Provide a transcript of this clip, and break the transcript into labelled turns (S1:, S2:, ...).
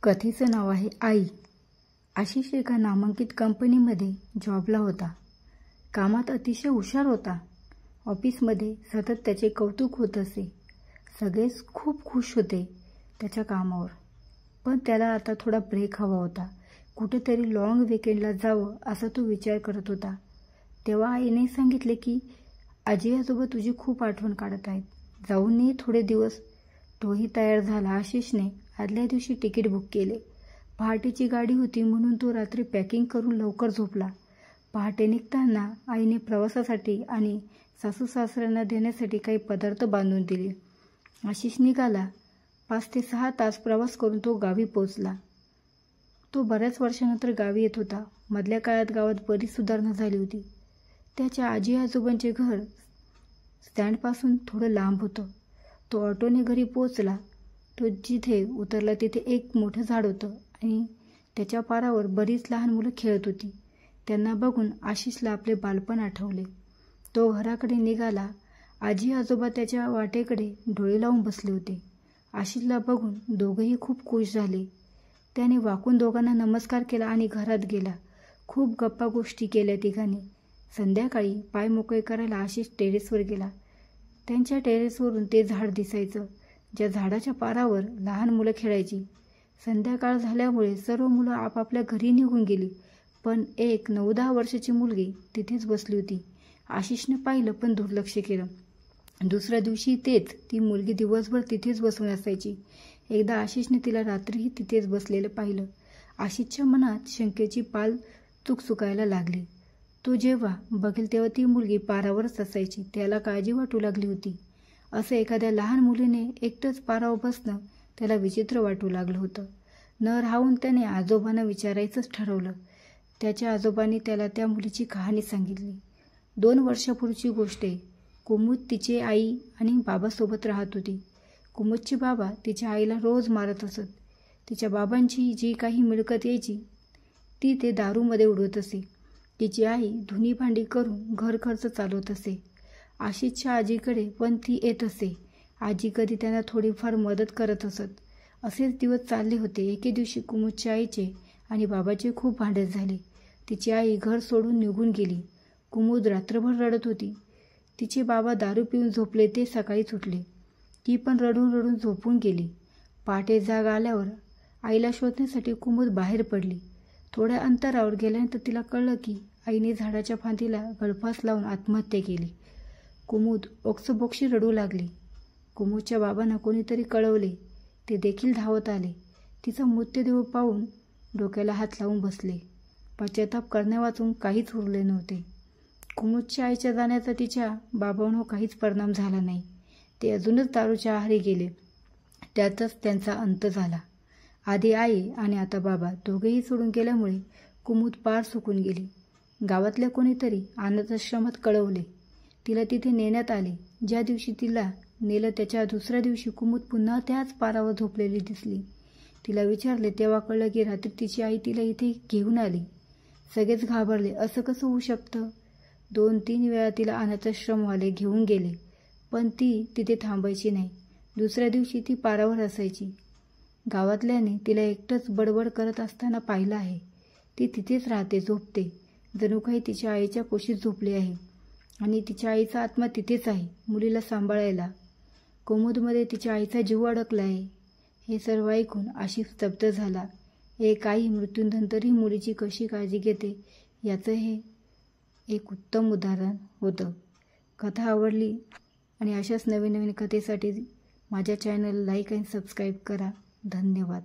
S1: कथेचं नाव आहे आई. आशिष एका नामांकित कंपनीमध्ये जॉबला होता. कामात अतिशय हुशार होता. ऑफिसमध्ये सतत त्याचे कौतुक होत असे. सगळेच खूप खुश होते त्याच्या कामावर. पण त्याला आता थोडा ब्रेक हवा होता. कुठेतरी लॉंग वीकेंडला जावं असा तो विचार करत होता. तेव्हा आईने सांगितले की आजी आजोबा तुझी खूप आठवण काढत आहेत, जाऊन ये थोडे दिवस. तोही तयार झाला. आशिषने आदल्या दिवशी तिकीट बुक केले. पहाटेची गाडी होती म्हणून तो रात्री पॅकिंग करून लवकर झोपला. पहाटे निघताना आईने प्रवासासाठी आणि सासू सासऱ्यांना देण्यासाठी काही पदार्थ बांधून दिले. आशिष निघाला. 5 ते 6 तास प्रवास करून तो गावी पोचला. तो बऱ्याच वर्षानंतर गावी येत होता. मधल्या काळात गावात बरीच सुधारणा झाली होती. त्याच्या आजी आजोबांचे घर स्टँडपासून थोडं लांब होतं. तो ऑटोने घरी पोचला. तो जिथे उतरला तिथे एक मोठं झाड होतं आणि त्याच्या पारावर बरीच लहान मुलं खेळत होती. त्यांना बघून आशिषला आपले बालपण आठवले. तो घराकडे निघाला. आजी आजोबा त्याच्या वाटेकडे डोळे लावून बसले होते. आशिषला बघून दोघंही खूप खुश झाले. त्याने वाकून दोघांना नमस्कार केला आणि घरात गेला. खूप गप्पा गोष्टी केल्या तिघांनी. संध्याकाळी पाय मोकळे करायला आशिष टेरेसवर गेला. त्यांच्या टेरेसवरून ते झाड दिसायचं, ज्या झाडाच्या पारावर लहान मुलं खेळायची. संध्याकाळ झाल्यामुळे सर्व मुलं आपापल्या घरी निघून गेली, पण एक 9-10 वर्षाची मुलगी तिथेच बसली होती. आशिषने पाहिलं पण दुर्लक्ष केलं. दुसऱ्या दिवशी तेच, ती मुलगी दिवसभर तिथेच बसून असायची. एकदा आशिषने तिला रात्रीही तिथेच बसलेलं पाहिलं. आशिषच्या मनात शंकेची पाल चुकचुकायला लागली. तो जेव्हा बघेल तेव्हा ती मुलगी पारावरच असायची. त्याला काळजी वाटू लागली होती. असं एखाद्या लहान मुलीने एकटंच पारावर बसणं त्याला विचित्र वाटू लागलं होतं. न राहून त्याने आजोबांना विचारायचंच ठरवलं. त्याच्या आजोबांनी त्याला त्या मुलीची कहाणी सांगितली. 2 वर्षापूर्वीची गोष्ट आहे. कुमुद तिची आई आणि बाबासोबत राहत होती. कुमुदचे बाबा तिच्या आईला रोज मारत असत. तिच्या बाबांची जी काही मिळकत यायची ती ते दारूमध्ये उडवत असे. तिची आई धुणी भांडी करून घर खर्च चालवत असे. आशिषच्या आजीकडे पण ती येत असे. आजी कधी त्यांना थोडीफार मदत करत असत. असेच दिवस चालले होते. एके दिवशी कुमुदच्या आईचे आणि बाबाचे खूप भांडण झाले. तिची आई घर सोडून निघून गेली. कुमुद रात्रभर रडत होती. तिचे बाबा दारू पिऊन झोपले ते सकाळीच उठले. ती पण रडून रडून झोपून गेली. पहाटे जाग आल्यावर आईला शोधण्यासाठी कुमुद बाहेर पडली. थोड्या अंतरावर गेल्यानंतर तिला कळलं की आईने झाडाच्या फांदीला गळफास लावून आत्महत्या केली. कुमुद ओक्सबोक्शी रडू लागली. कुमुदच्या बाबांना कोणीतरी कळवले. ते देखील धावत आले. तिचा मृतदेह पाहून डोक्याला हात लावून बसले. पश्चाताप करण्यावाचून काहीच उरले नव्हते. कुमुदच्या आईच्या जाण्याचा तिच्या बाबांवर काहीच परिणाम झाला नाही. ते अजूनच दारूच्या आहारी गेले. त्यातच त्यांचा अंत झाला. आधी आई आणि आता बाबा दोघेही सोडून गेल्यामुळे कुमुद पार सुकून गेली. गावातल्या कोणीतरी अनाथाश्रमात कळवले. तिला तिथे नेण्यात आले. ज्या दिवशी तिला नेलं त्याच्या दुसऱ्या दिवशी कुमुद पुन्हा त्याच पारावर झोपलेली दिसली. तिला विचारले तेव्हा कळलं की रात्री तिची आई तिला इथे घेऊन आली. सगळेच घाबरले. असं कसं होऊ शकतं? 2-3 वेळा तिला अनाथाश्रमवाले घेऊन गेले, पण ती तिथे थांबायची नाही. दुसऱ्या दिवशी ती पारावर असायची. गावातल्याने तिला एकटंच बडबड करत असताना पाहिलं आहे. ती तिथेच राहते, झोपते. जणू काही तिच्या आईच्या कुशीत झोपली आहे आणि तिच्या आईचा आत्मा तिथेच आहे मुलीला सांभाळायला. कुमुदमध्ये तिच्या आईचा जीव अडकला आहे. हे सर्व ऐकून आशिष स्तब्ध झाला. एक आई मृत्यूनंतरही मुलीची कशी काळजी घेते याचं हे एक उत्तम उदाहरण होतं. कथा आवडली आणि अशाच नवीन नवीन कथेसाठी माझ्या चॅनल लाईक आणि सबस्क्राईब करा. धन्यवाद.